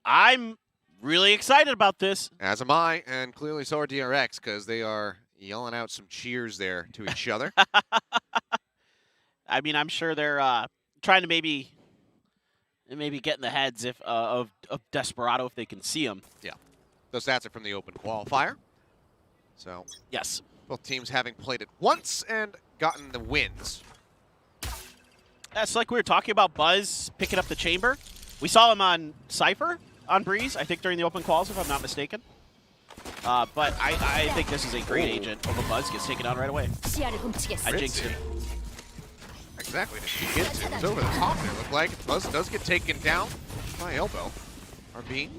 I'm really excited about this. As am I, and clearly so are DRX, because they are yelling out some cheers there to each other. I mean, I'm sure they're trying to maybe get in the heads of Desperado if they can see him. Yeah. Those stats are from the open qualifier. So, yes. Both teams having played it once and gotten the wins. That's like we were talking about Buzz picking up the chamber. We saw him on Cypher on Breeze, I think, during the open quals, if I'm not mistaken. But I think this is a great agent over Buzz. Gets taken down right away. I jinxed him. Exactly. To begin to. It's over the top there. Look like Buzz does get taken down by elbow. RB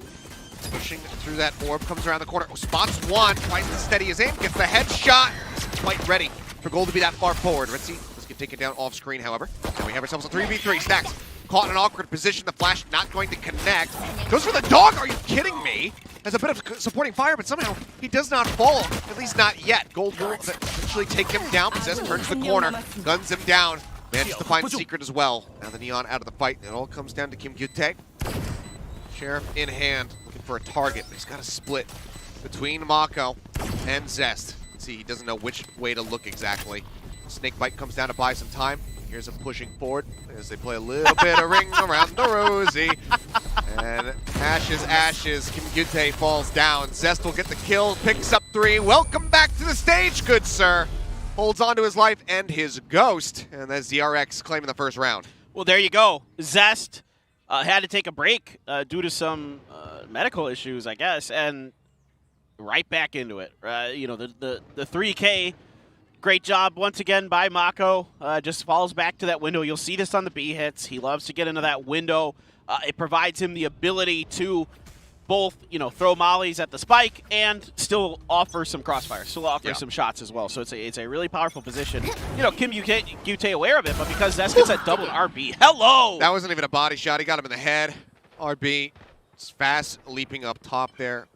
pushing through that orb, comes around the corner. Oh, spots one, tries to steady his aim, gets the headshot. Quite ready for goal to be that far forward. RyZzi does get taken down off screen, however. And we have ourselves a 3v3. stax caught in an awkward position. The flash not going to connect. Goes for the dog. Are you kidding me? Has a bit of supporting fire, but somehow he does not fall. At least not yet. Gold will eventually take him down. Zest turns the corner, guns him down. Manages to find Secret as well. Now the Neon out of the fight. It all comes down to KimGyuTae. Sheriff in hand, looking for a target. But he's got a split between MaKo and Zest. See, he doesn't know which way to look exactly. Snakebite comes down to buy some time. Here's him pushing forward as they play a little bit of ring around the rosy. And ashes. KimGyuTae falls down. Zest will get the kill, picks up 3. Welcome back to the stage, good sir. Holds on to his life and his ghost. And that's DRX claiming the first round. Well, there you go. Zest had to take a break due to some medical issues, I guess, and right back into it. You know, the 3K, great job once again by MaKo. Just falls back to that window. You'll see this on the B hits. He loves to get into that window. It provides him the ability to both, you know, throw mollies at the spike and still offer some crossfire, still offer some shots as well. So it's a really powerful position. You know, KimGyuTae aware of it, but because Zest gets that double RB. Hello! That wasn't even a body shot. He got him in the head. RB is fast leaping up top there.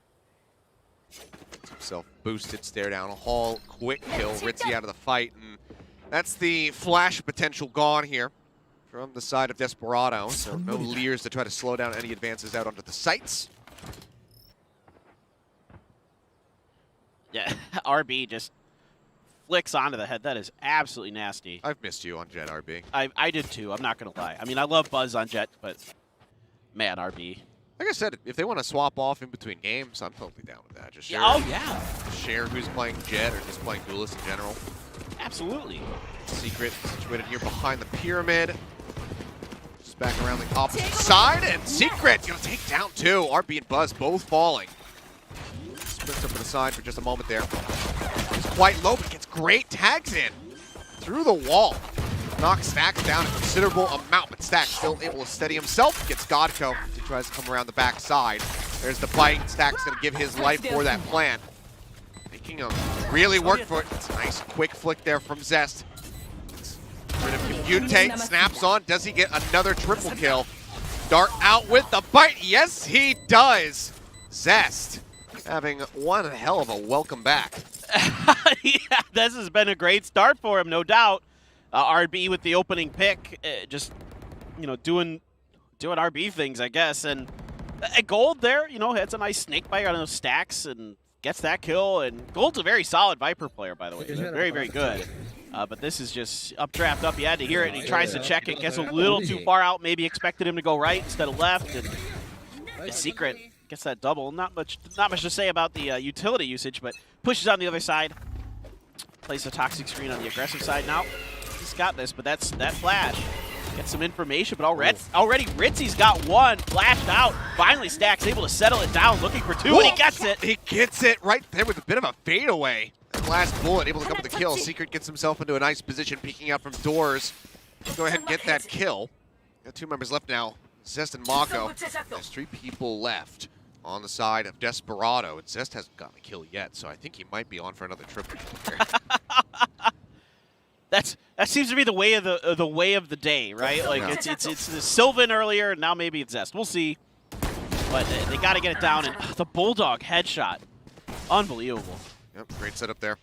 Gets himself boosted, stare down a hall, quick kill. RyZzi out of the fight. And that's the flash potential gone here from the side of Desperado. So no Leers to try to slow down any advances out onto the sites. Yeah, RB just flicks onto the head. That is absolutely nasty. I've missed you on Jet, RB. I did too. I'm not going to lie. I mean, I love Buzz on Jet, but man, RB. Like I said, if they want to swap off in between games, I'm totally down with that. Just share, share who's playing Jet or just playing Duelist in general. Absolutely. Secret situated here behind the pyramid. Just back around the opposite side, and Secret gonna take down 2. RB and Buzz both falling. Sprints up to the side for just a moment there. He's quite low, but gets great tags in through the wall. Knocks stax down a considerable amount, but stax still able to steady himself. Gets godko. He tries to come around the back side. There's the bite. Stax gonna give his life for that plan. Making him really work for it. It's a nice quick flick there from Zest. Rid of KimGyuTae, snaps on. Does he get another triple kill? Dart out with the bite. Yes, he does. Zest having one hell of a welcome back. Yeah, this has been a great start for him, no doubt. RB with the opening pick, just, you know, doing RB things, I guess. And Gold there, you know, hits a nice snake bite on those stax and gets that kill. And Gold's a very solid Viper player, by the way. Very, very good. But this is just updraft up. You had to hear it. And he tries to check it, gets a little too far out. Maybe expected him to go right instead of left. And the Secret gets that double. Not much to say about the utility usage, but pushes on the other side. Plays the toxic screen on the aggressive side now. He's got this, but that flash gets some information. But already RyZzi's got one flashed out. Finally, stax able to settle it down, looking for 2, and he gets it. He gets it right there with a bit of a fadeaway. Last bullet, able to come with the kill. Secret gets himself into a nice position, peeking out from doors. Go ahead and get that kill. Got 2 members left now. Zest and MaKo. There's 3 people left on the side of Desperado. And Zest hasn't gotten a kill yet, so I think he might be on for another triple. That seems to be the way of the day, right? Like it's the Sylvan earlier, and now maybe it's Zest. We'll see. But they got to get it down, and the Bulldog headshot, unbelievable. Yep, great setup there.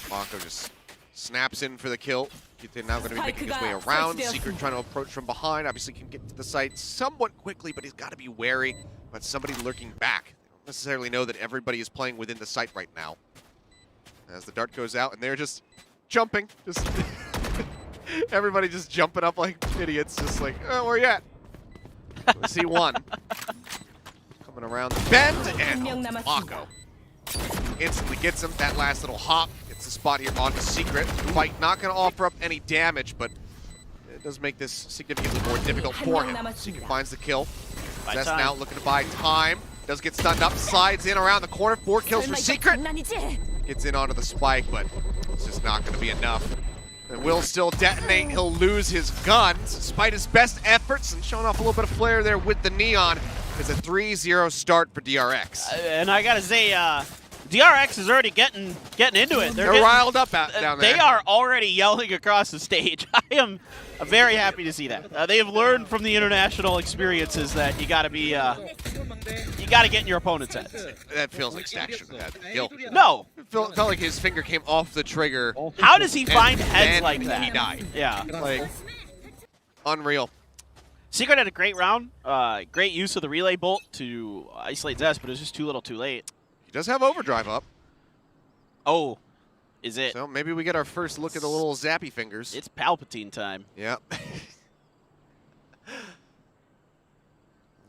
MaKo just snaps in for the kill. KimGyuTae now going to be making his way around. Secret trying to approach from behind. Obviously can get to the site somewhat quickly, but he's got to be wary. but somebody lurking back. They don't necessarily know that everybody is playing within the site right now. As the dart goes out, and they're just jumping. Just everybody just jumping up like idiots, just like, oh, where you at? Let's see one. Coming around the bend, and MaKo instantly gets him. That last little hop gets the spot here onto Secret. Fight not going to offer up any damage, but it does make this significantly more difficult for him. Secret finds the kill. Zest now looking to buy time. Does get stunned up, slides in around the corner. 4 kills for Secret. Gets in onto the spike, but it's just not going to be enough. And will still detonate. He'll lose his guns despite his best efforts, and showing off a little bit of flair there with the neon. It's a 3-0 start for DRX. And I gotta say, DRX is already getting into it. They're riled up down there. They are already yelling across the stage. I am very happy to see that. They have learned from the international experiences that you gotta be, you gotta get in your opponent's heads. That feels like Stax shouldn't have had the kill. No. It felt like his finger came off the trigger. How does he find heads like that? He died. Yeah. Like, unreal. Secret had a great round. Great use of the relay bolt to isolate Zest, but it was just too little too late. He does have overdrive up. Oh, is it? So maybe we get our first look at the little zappy fingers. It's Palpatine time. Yep. Let's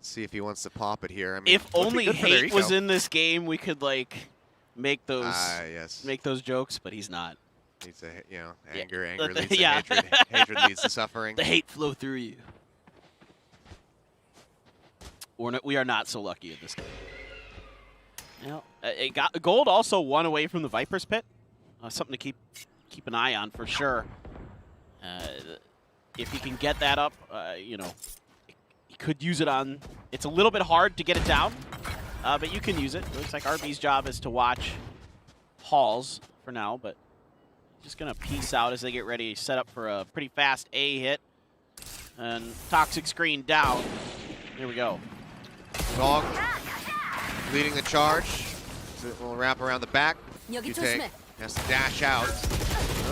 see if he wants to pop it here. I mean, if only hate was in this game, we could like make those make those jokes, but he's not. Needs to, you know, anger leads to yeah. hatred. Hatred leads to suffering. The hate flow through you. We are not so lucky in this game. You know, Gold also won away from the Viper's Pit. Something to keep an eye on for sure. If he can get that up, you know, he could use it on. It's a little bit hard to get it down, but you can use it. It looks like RB's job is to watch Halls for now, but just gonna peace out as they get ready, set up for a pretty fast A hit, and toxic screen down. Here we go. Dog leading the charge. We'll wrap around the back. KimGyuTae has to dash out.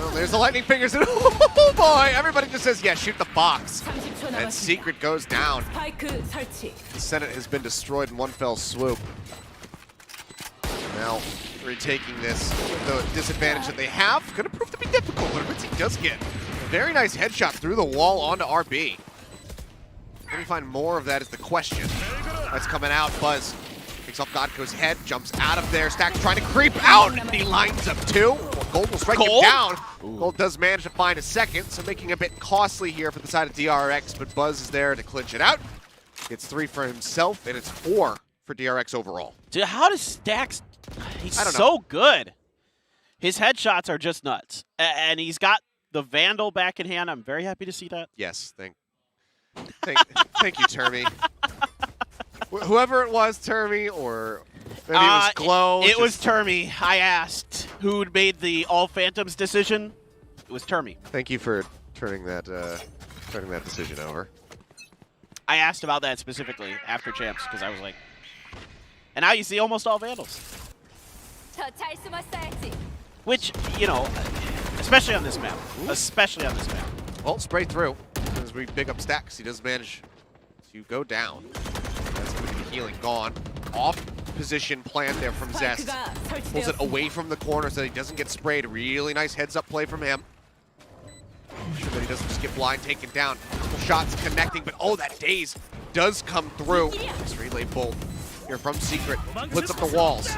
Oh, there's the lightning fingers. Oh boy! Everybody just says, yeah, shoot the box. And Secret goes down. The Senate has been destroyed in one fell swoop. Now, retaking this, the disadvantage that they have, going to prove to be difficult, but RyZzi does get a very nice headshot through the wall onto RB. Can we find more of that is the question. That's coming out. Buzz picks off godko's head, jumps out of there. Stax trying to creep out, and he lines up two. Gold will strike him down. Ooh. Gold does manage to find a second, so making it a bit costly here for the side of DRX, but Buzz is there to clinch it out. Gets 3 for himself, and it's 4 for DRX overall. Dude, how does Stax... He's so good. His headshots are just nuts. And he's got the Vandal back in hand. I'm very happy to see that. Yes, thank you, Termy. Whoever it was, Termy, or maybe it was Glow. It was Termy. I asked who made the All Phantoms decision. It was Termy. Thank you for turning that decision over. I asked about that specifically after Champs because I was like, and now you see almost all Vandals. Which, you know, especially on this map. Especially on this map. Well, spray through. As we big up Stax, he does manage to go down. That's going to be healing gone. Off position plan there from Zest. Pulls it away from the corner so that he doesn't get sprayed. Really nice heads up play from him. Sure that he doesn't just get blind taken down. Couple shots connecting, but oh, that daze does come through. This relay bolt here from Secret. Puts up the walls.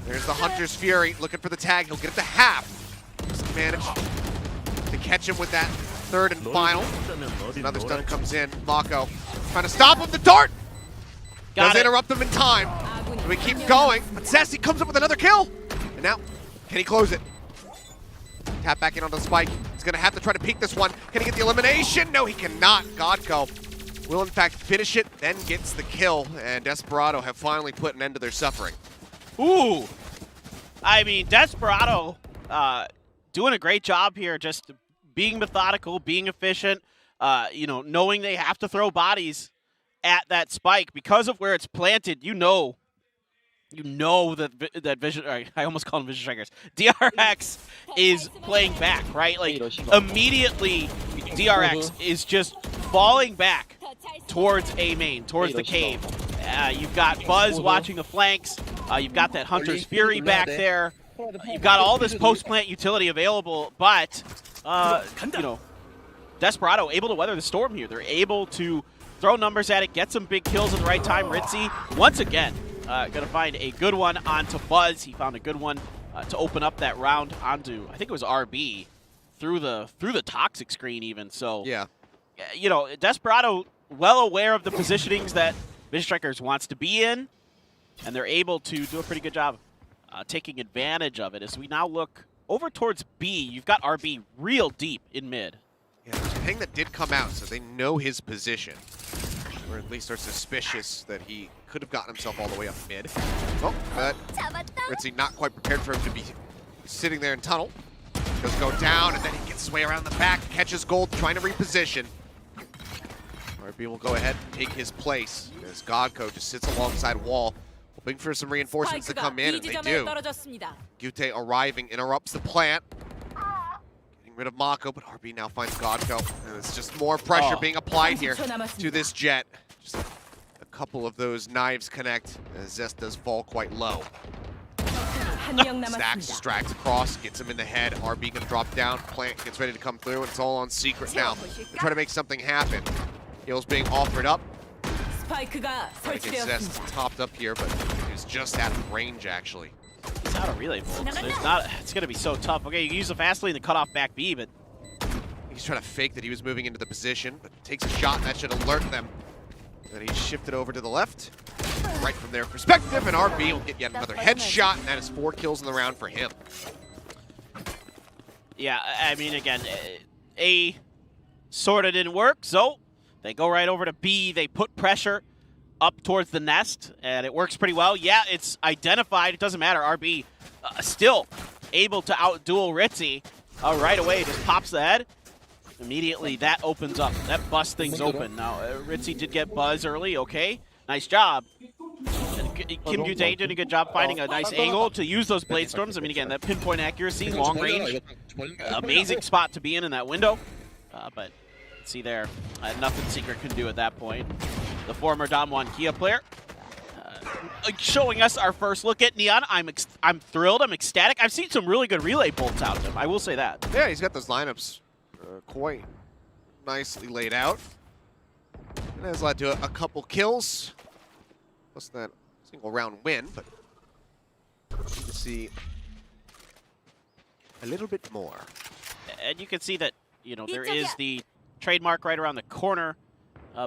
There's the Hunter's Fury looking for the tag. He'll get it to half. Doesn't manage to catch him with that third and final. Another stun comes in. MaKo trying to stop him. The dart does interrupt him in time. So we keep going. But Zest, he comes up with another kill. And now, can he close it? Tap back in onto the spike. He's going to have to try to peek this one. Can he get the elimination? No, he cannot. godko will, in fact, finish it, then gets the kill. And Desperado have finally put an end to their suffering. Ooh. I mean, Desperado doing a great job here, just being methodical, being efficient, you know, knowing they have to throw bodies at that spike because of where it's planted. You know that Vision. I almost call them Vision Strikers. DRX is playing back, right? Like immediately, DRX is just falling back towards A main, towards the cave, You've got Buzz watching the flanks. You've got that Hunter's Fury back there. You've got all this post-plant utility available, but, you know, Desperado able to weather the storm here. They're able to throw numbers at it, get some big kills at the right time. RyZzi, once again, going to find a good one onto Buzz. He found a good one to open up that round onto, I think it was RB, through the toxic screen even. So, yeah, you know, Desperado well aware of the positionings that Vision Strikers wants to be in, and they're able to do a pretty good job taking advantage of it. As we now look over towards B, you've got RB real deep in mid. Yeah, there's a thing that did come out, so they know his position. Or at least are suspicious that he could have gotten himself all the way up mid. Oh, but RyZzi not quite prepared for him to be sitting there in tunnel. Does go down, and then he gets his way around the back, catches gold, trying to reposition. RB will go ahead and take his place as godko just sits alongside wall, hoping for some reinforcements to come in, and they do. KimGyuTae arriving, interrupts the plant. Getting rid of MaKo, but RB now finds godko, and it's just more pressure being applied here to this Jet. Just a couple of those knives connect, as Zest does fall quite low. Stax distracts across, gets him in the head. RB gonna drop down. Plant gets ready to come through, and it's all on secret now. They try to make something happen. Heals being offered up. Trying to get Zest topped up here, but he's just out of range actually. He's out of relay bolts. It's gonna be so tough. Okay, you can use the fast lane to cut off back B, but he's trying to fake that he was moving into the position, but takes a shot, and that should alert them. Then he's shifted over to the left. Right from their perspective, and RB will get yet another headshot, and that is 4 kills in the round for him. Yeah, I mean, again, A sort of didn't work, so they go right over to B. They put pressure up towards the nest, and it works pretty well. Yeah, it's identified. It doesn't matter. RB still able to outduel RyZzi right away. Just pops the head. Immediately, that opens up. That busts things open. Now, RyZzi did get Buzz early. Okay, nice job. KimGyuTae did a good job finding a nice angle to use those blade storms. I mean, again, that pinpoint accuracy, long range, amazing spot to be in that window. But see there, nothing Secret can do at that point. The former Damwon Kia player showing us our first look at Neon. I'm thrilled. I'm ecstatic. I've seen some really good relay bolts out of him. I will say that. Yeah, he's got those lineups quite nicely laid out. And has led to a couple kills. Plus that single round win, but you can see a little bit more. And you can see that, you know, there is the trademark right around the corner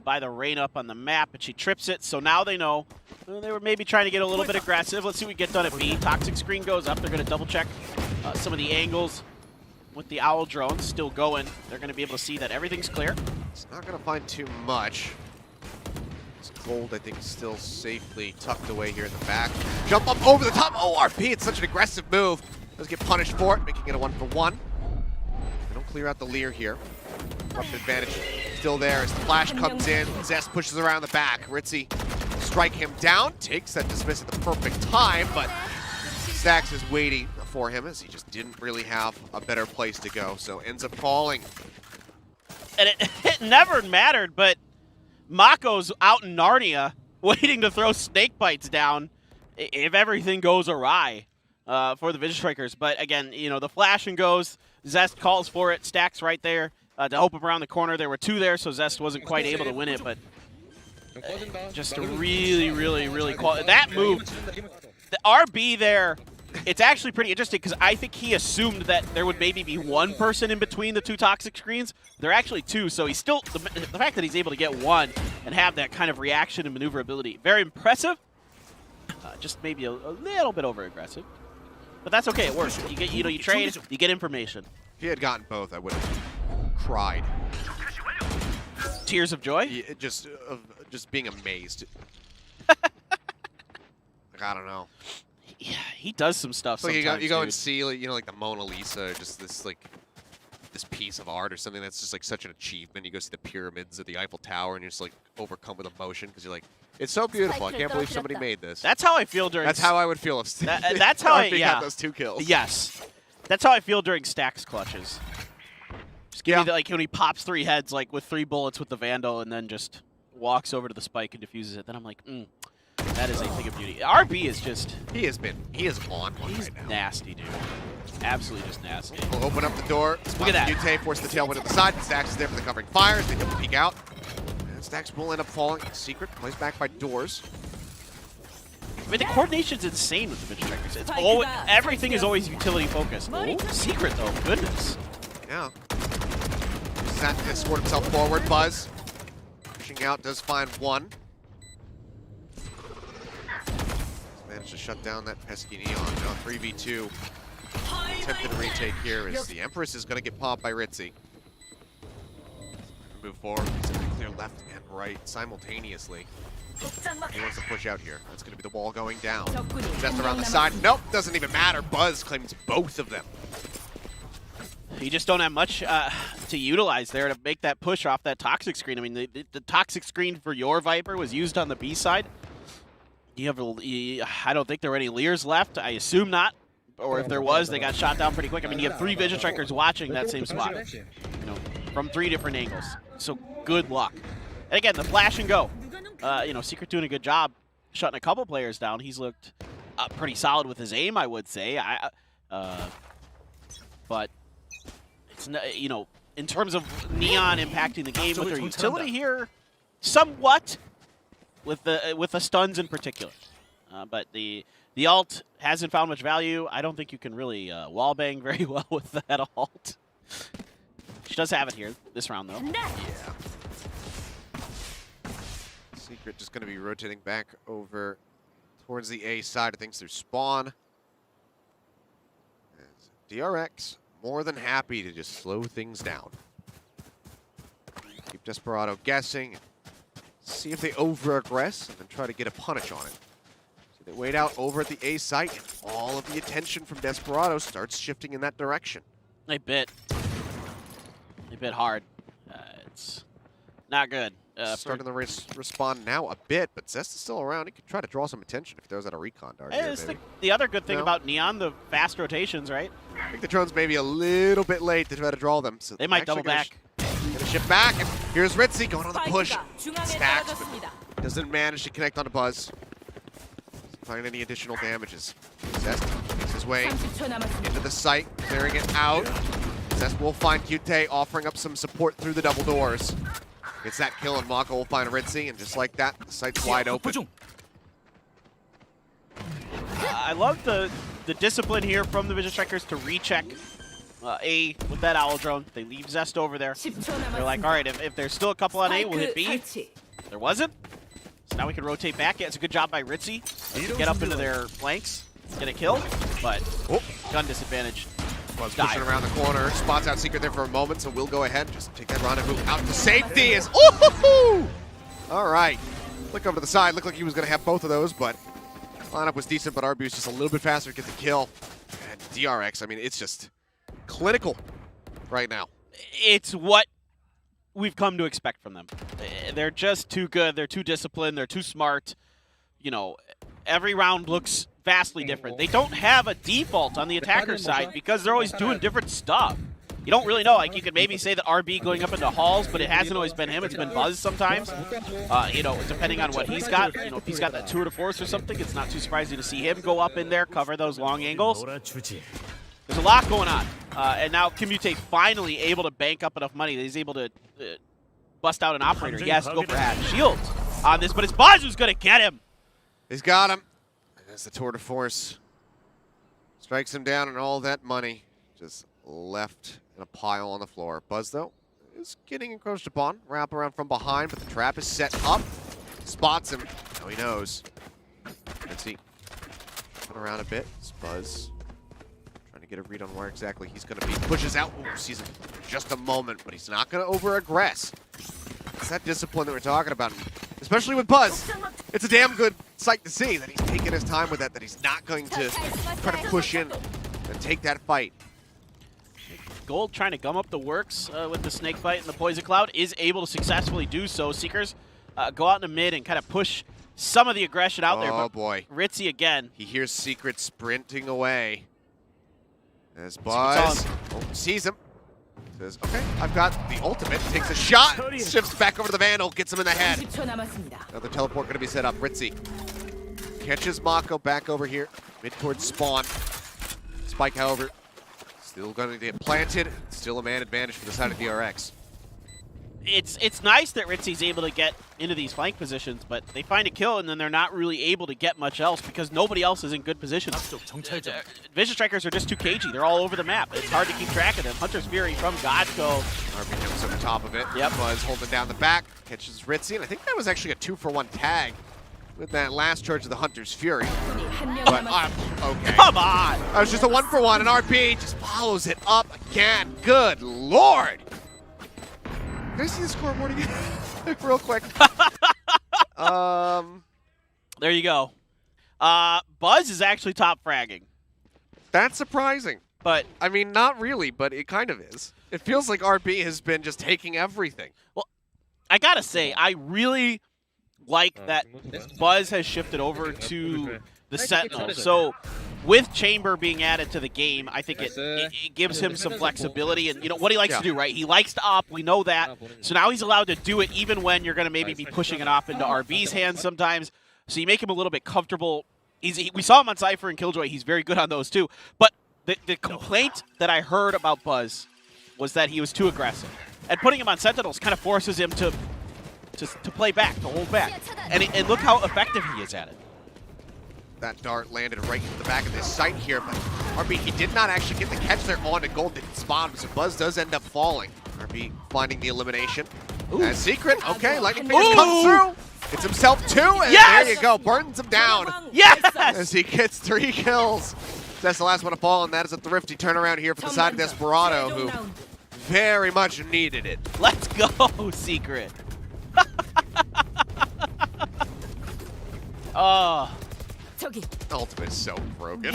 by the rain up on the map, and she trips it, so now they know. They were maybe trying to get a little bit aggressive. Let's see what we get done at B. Toxic screen goes up. They're going to double check some of the angles with the Owl drones still going. They're going to be able to see that everything's clear. It's not going to find too much. Gold, I think, is still safely tucked away here in the back. Jump up over the top. Oh, RP, it's such an aggressive move. Does get punished for it, making it a 1-for-1. They don't clear out the Lear here. Weapon advantage still there as the flash comes in. Zest pushes around the back. RyZzi strike him down. Takes that dismiss at the perfect time, but stax is waiting for him as he just didn't really have a better place to go, so ends up falling. And it never mattered, but MaKo's out in Narnia waiting to throw snake bites down if everything goes awry for the Vision Strikers. But again, you know, the flash and goes. Zest calls for it. Stax right there to help him around the corner. There were 2 there, so Zest wasn't quite able to win it. But just a really, really, really quality. That move, the RB there, it's actually pretty interesting because I think he assumed that there would maybe be 1 person in between the 2 toxic screens. There are actually 2, so he's still, the fact that he's able to get 1 and have that kind of reaction and maneuverability, very impressive. Just maybe a little bit over-aggressive. But that's okay, it works. You get, you know, you trade, you get information. If he had gotten both, I would have cried. Tears of joy? Yeah, just being amazed. Like, I don't know. Yeah, he does some stuff so sometimes, you go and see, like, you know, like the Mona Lisa, just this like this piece of art or something that's just like such an achievement. You go see the pyramids or the Eiffel Tower, and you're just like overcome with emotion because you're like, it's so beautiful. I can't believe somebody made this. That's how I feel during. That's how I would feel if that's how I got those 2 kills. Yes, that's how I feel during Stax clutches. Just give me the, like when he pops 3 heads like with 3 bullets with the Vandal, and then just walks over to the spike and defuses it. Then I'm like, that is a thing of beauty. RB is just... He is on one He's right now. nasty, dude. Absolutely just nasty. We'll open up the door. Look at that. KimGyuTae force the tailwind to the side. Stax is there for the covering fires. They don't peek out. And Stax will end up falling. Secret plays back by doors. I mean, the coordination's insane with the Vision Strikers. It's always, everything is always utility focused. Oh, Secret, though. Goodness. Yeah. Uses that to escort himself forward. Buzz pushing out, does find one. Managed to shut down that pesky Neon. Now 3v2. Attempted retake here as the Empress is going to get popped by RyZzi. Move forward. He's going to clear left and right simultaneously. He wants to push out here. That's going to be the wall going down. Just around the side. Nope, doesn't even matter. Buzz claims both of them. You just don't have much to utilize there to make that push off that toxic screen. I mean, the toxic screen for your Viper was used on the B side. You have I don't think there were any Lears left. I assume not. Or if there was, they got shot down pretty quick. I mean, you have 3 Vision Strikers watching that same spot, you know, from 3 different angles. So good luck. And again, the flash and go. You know, Secret doing a good job shutting a couple players down. He's looked pretty solid with his aim, I would say. But it's you know, in terms of Neon impacting the game with their utility here, somewhat with the stuns in particular. But the ult hasn't found much value. I don't think you can really wallbang very well with that ult. She does have it here this round, though. Yeah. Secret just going to be rotating back over towards the A side of things through spawn. As DRX more than happy to just slow things down. Keep Desperado guessing. See if they over-aggress and then try to get a punish on it. So they wait out over at the A site, and all of the attention from Desperado starts shifting in that direction. They bit hard. It's not good. Starting to respond now a bit, but Zest is still around. He could try to draw some attention if he throws out a recon dart. The other good thing about Neon, the fast rotations, right? I think the drone's maybe a little bit late to try to draw them. So they might double back. Gonna shift back, and here's RyZzi going on the push. Stacks, but doesn't manage to connect on the Buzz. Doesn't find any additional damages. Zest makes his way into the site, clearing it out. Zest will find KimGyuTae offering up some support through the double doors. Gets that kill, and MaKo will find RyZzi, and just like that, the site's wide open. I love the discipline here from the Vision Strikers to recheck A with that Owl drone. They leave Zest over there. They're like, all right, if there's still a couple on A, we'll hit B. There wasn't. So now we can rotate back. Yeah, it's a good job by RyZzi. Get up into their flanks, get a kill, but gun disadvantage. Buzz pushing around the corner, spots out Secret there for a moment, so we'll go ahead and just take that rendezvous out to safety. All right. Look over to the side. Looked like he was going to have both of those, but lineup was decent, but RB was just a little bit faster to get the kill. And DRX, I mean, it's just clinical right now. It's what we've come to expect from them. They're just too good. They're too disciplined. They're too smart. You know, every round looks vastly different. They don't have a default on the attacker side because they're always doing different stuff. You don't really know. Like, you could maybe say that RB going up into halls, but it hasn't always been him. It's been Buzz sometimes. You know, depending on what he's got. You know, if he's got that tour de force or something, it's not too surprising to see him go up in there, cover those long angles. There's a lot going on. And now KimGyuTae finally able to bank up enough money that he's able to bust out an operator. Yes, go for half shields on this, but it's Buzz who's going to get him. He's got him. As the tour de force strikes him down, and all that money just left in a pile on the floor. Buzz, though, is getting encroached upon. Wrap around from behind, but the trap is set up. Spots him. Now he knows. Let's see. Run around a bit. It's Buzz trying to get a read on where exactly he's going to be. Pushes out. Ooh, sees him for just a moment, but he's not going to over-aggress. It's that discipline that we're talking about, especially with Buzz. It's a damn good sight to see that he's taking his time with that he's not going to try to push in and take that fight. Gold trying to gum up the works with the snake fight and the poison cloud is able to successfully do so. Seekers go out in the mid and kind of push some of the aggression out there. Oh boy. RyZzi again. He hears Secret sprinting away. As Buzz sees him. Says, okay, I've got the ultimate. Takes a shot. Shifts back over to the Vandal. Gets him in the head. Another teleport going to be set up. RyZzi Catches MaKo back over here, mid towards spawn. Spike, however, still going to get planted. Still a man advantage for the side of DRX. It's nice that RyZzi's able to get into these flank positions, but they find a kill and then they're not really able to get much else because nobody else is in good positions. Vision Strikers are just too cagey. They're all over the map. It's hard to keep track of them. Hunter's Fury from godko. RB jumps over top of it. Yep. Buzz holding down the back, catches RyZzi, and I think that was actually a 2-for-1 tag with that last charge of the Hunter's Fury. But okay. Come on! That was just a 1-for-1, and RB just follows it up again. Good lord! Can I see the scoreboard again? Real quick. There you go. Buzz is actually top fragging. That's surprising. But I mean, not really, but it kind of is. It feels like RB has been just taking everything. Well, I gotta say, I really like that Buzz has shifted over to the Sentinel. So with Chamber being added to the game, I think it gives him some flexibility. And you know what he likes to do, right? He likes to op. We know that. So now he's allowed to do it even when you're going to maybe be pushing it off into RB's hands sometimes. So you make him a little bit comfortable. We saw him on Cypher and Killjoy. He's very good on those too. But the complaint that I heard about Buzz was that he was too aggressive. And putting him on Sentinels kind of forces him to play back, to hold back. And look how effective he is at it. That dart landed right into the back of this site here, but RB, he did not actually get the catch there on to gold, didn't spawn, so Buzz does end up falling. RB finding the elimination. Secret, okay, Lightning Fingers comes through. It's himself too, and there you go, burns him down. Yes! As he gets 3 kills. That's the last one to fall, and that is a thrifty turnaround here for the side of Desperado, who very much needed it. Let's go, Secret. Oh. Ultimate is so broken.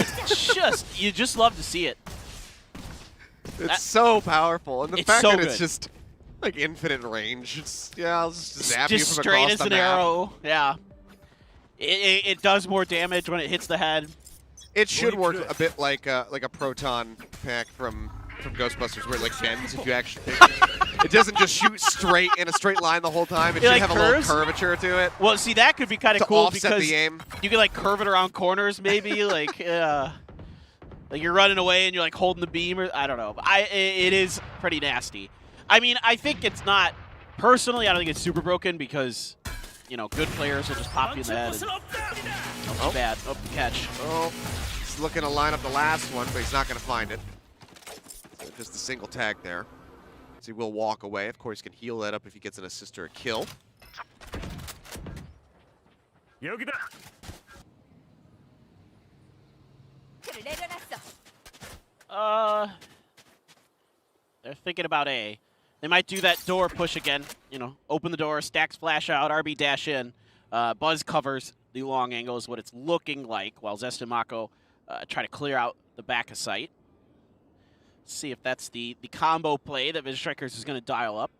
You just love to see it. It's so powerful, and the fact so that it's good. just like infinite range. It's, I'll just zap just you from straight across as the an map. arrow. Yeah. It does more damage when it hits the head. It should work a bit like a proton pack from Ghostbusters, where it like bends if you actually. It doesn't just shoot straight in a straight line the whole time. It should like have curves? a little curvature to it. Well, see, that could be kind of To cool offset because the aim. you can like curve it around corners, maybe like you're running away and you're like holding the beam, or I don't know. It is pretty nasty. I mean, I think it's not personally. I don't think it's super broken because you know good players will just pop you in the head. And, bad. Oh, catch. Oh, he's looking to line up the last one, but he's not going to find it. So just a single tag there. So he will walk away. Of course, he can heal that up if he gets an assist or a kill. They're thinking about A. They might do that door push again. You know, open the door, stacks flash out, RB dash in. Buzz covers the long angle is what it's looking like, while Zest and MaKo try to clear out the back of sight. See if that's the combo play that Vision Strikers is going to dial up.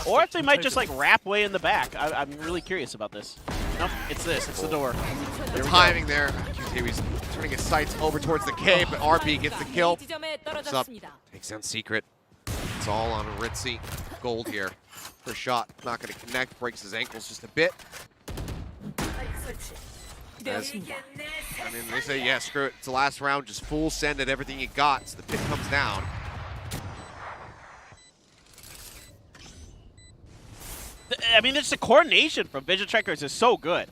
Or if they might just like wrap way in the back. I'm really curious about this. Nope, it's this. It's the door. The timing there. KimGyuTae turning his sights over towards the cave, but RB gets the kill. What's up? Takes down Secret. It's all on RyZzi. Gold here. First shot, not going to connect. Breaks his ankles just a bit. As, I mean, they say, yeah, screw it. It's the last round. Just full send at everything you got. So the pit comes down. I mean, it's the coordination from Vision Strikers is so good.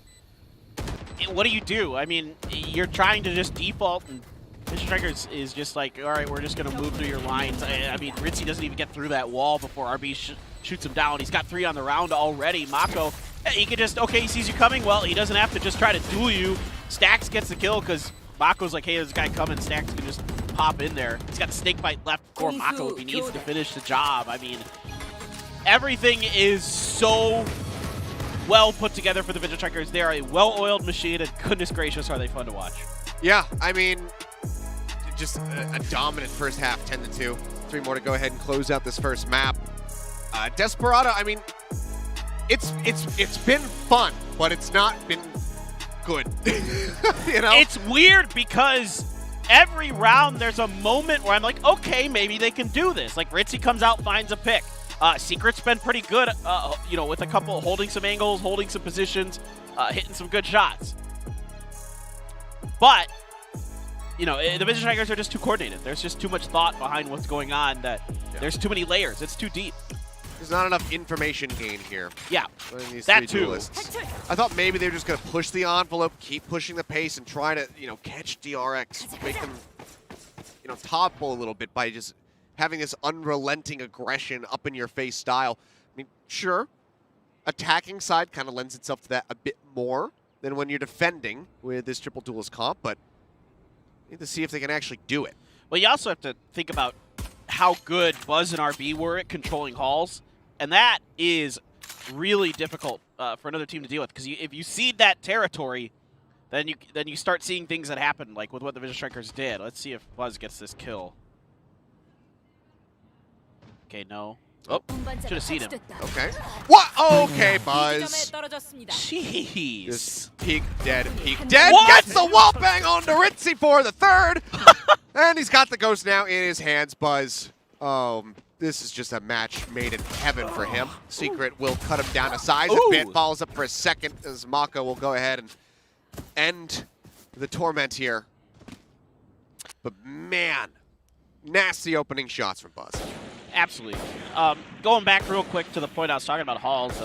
What do? I mean, you're trying to just default, and Vision Strikers is just like, all right, we're just going to move through your lines. I mean, RyZzi doesn't even get through that wall before RB shoots him down. He's got 3 on the round already. MaKo, he can just, okay, he sees you coming. Well, he doesn't have to just try to duel you. Stax gets the kill because MaKo's like, hey, there's a guy coming. Stax can just pop in there. He's got snake bite left for MaKo if he needs to finish the job. I mean, everything is so well put together for the Vision Strikers. They are a well-oiled machine, and goodness gracious, are they fun to watch. Yeah, I mean, just a dominant first half, 10-2. 3 more to go ahead and close out this first map. Desperado, I mean, it's been fun, but it's not been good. You know? It's weird because every round there's a moment where I'm like, okay, maybe they can do this. Like RyZzi comes out, finds a pick. Secret's been pretty good, you know, with a couple holding some angles, holding some positions, hitting some good shots. But, you know, the Vision Strikers are just too coordinated. There's just too much thought behind what's going on that there's too many layers. It's too deep. There's not enough information gain here. Yeah, These that three too. duelists. I thought maybe they were just going to push the envelope, keep pushing the pace, and try to, you know, catch DRX, make them, you know, topple a little bit by just having this unrelenting aggression, up-in-your-face style. I mean, sure, attacking side kind of lends itself to that a bit more than when you're defending with this triple duelist comp, but need to see if they can actually do it. Well, you also have to think about how good Buzz and RB were at controlling halls, and that is really difficult for another team to deal with, because if you cede that territory, then you start seeing things that happen, like with what the Vision Strikers did. Let's see if Buzz gets this kill. Okay, no. Oh, should have seen him. Okay. What? Okay, Buzz. Jeez. Just peek dead, peek dead. What? Gets the wall bang on to RyZzi for the third. And he's got the ghost now in his hands, Buzz. This is just a match made in heaven for him. Secret will cut him down to size a bit, follows up for a second as MaKo will go ahead and end the torment here. But man, nasty opening shots from Buzz. Absolutely. Going back real quick to the point I was talking about halls.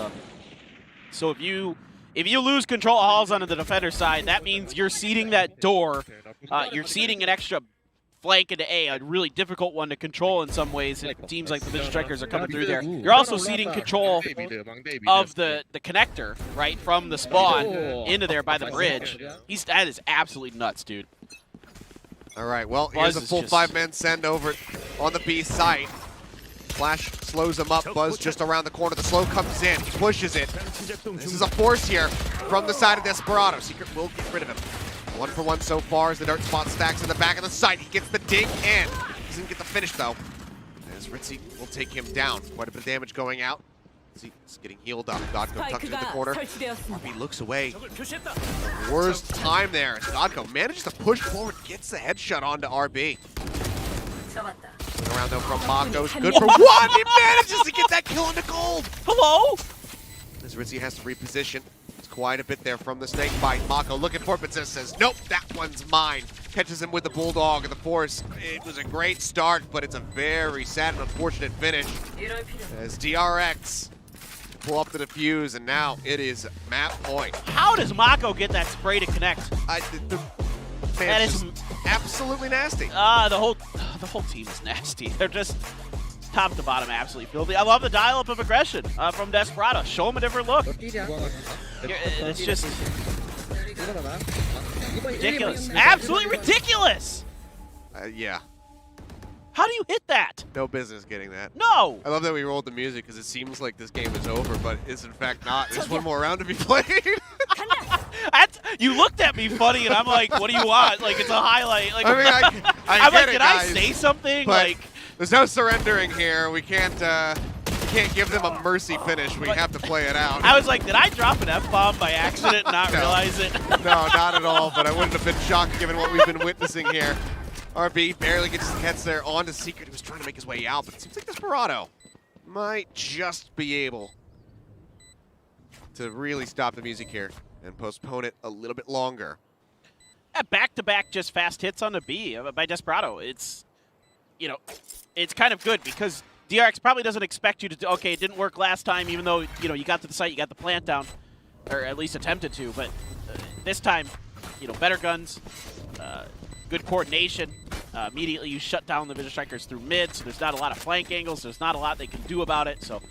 So if you lose control of halls on the defender side, that means you're ceding that door. You're ceding an extra flank into A, a really difficult one to control in some ways. If teams like the Vision Strikers are coming through there. You're also ceding control of the connector, right, from the spawn into there by the bridge. That is absolutely nuts, dude. All right, well, Buzz here's a full five-man send over on the B site. Flash slows him up. Buzz just around the corner. The slow comes in. He pushes it. This is a force here from the side of Desperado. Secret will get rid of him. 1-for-1 so far as the dart spot stacks in the back of the site. He gets the dig in. Doesn't get the finish, though. As RyZzi will take him down. Quite a bit of damage going out. He's getting healed up. godko tucked into the corner. RB looks away. The worst time there as godko manages to push forward, gets the headshot onto RB. Around though from MaKo's good for one. He manages to get that kill into gold. Hello? As RyZzi has to reposition. It's quite a bit there from the snake bite. MaKo looking for it, but says, nope, that one's mine. Catches him with the bulldog and the force. It was a great start, but it's a very sad and unfortunate finish. As DRX pull up the defuse, and now it is map point. How does MaKo get that spray to connect? That is absolutely nasty. The whole team is nasty. They're just top to bottom absolutely filthy. I love the dial-up of aggression from Desperado. Show him a different look. It's just ridiculous. Absolutely ridiculous. Yeah. How do you hit that? No business getting that. No. I love that we rolled the music because it seems like this game is over, but it's in fact not. There's one more round to be played. You looked at me funny, and I'm like, "What do you want?" Like it's a highlight. Like I mean, I'm like, "Did guys, I say something?" But like there's no surrendering here. We can't give them a mercy finish. We have to play it out. I was like, "Did I drop an F-bomb by accident and not realize it?" No, not at all. But I wouldn't have been shocked given what we've been witnessing here. RB barely gets his heads there onto Secret. He was trying to make his way out, but it seems like Desperado might just be able to really stop the music here and postpone it a little bit longer. Back-to-back just fast hits on the B by Desperado. It's, you know, it's kind of good because DRX probably doesn't expect you to do, okay, it didn't work last time, even though, you know, you got to the site, you got the plant down, or at least attempted to, but this time, you know, better guns, good coordination. Immediately you shut down the Vision Strikers through mid, so there's not a lot of flank angles, there's not a lot they can do about it, so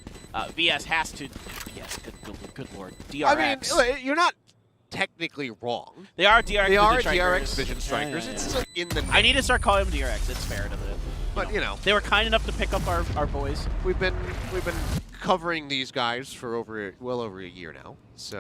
VS has to, yes, good lord, DRX. I mean, you're not technically wrong. They are DRX. They are Vision Strikers. DRX Vision Strikers. Yeah. It's like in the name. I need to start calling them DRX. It's fair to the. But you know, they were kind enough to pick up our boys. We've been covering these guys for well over a year now. So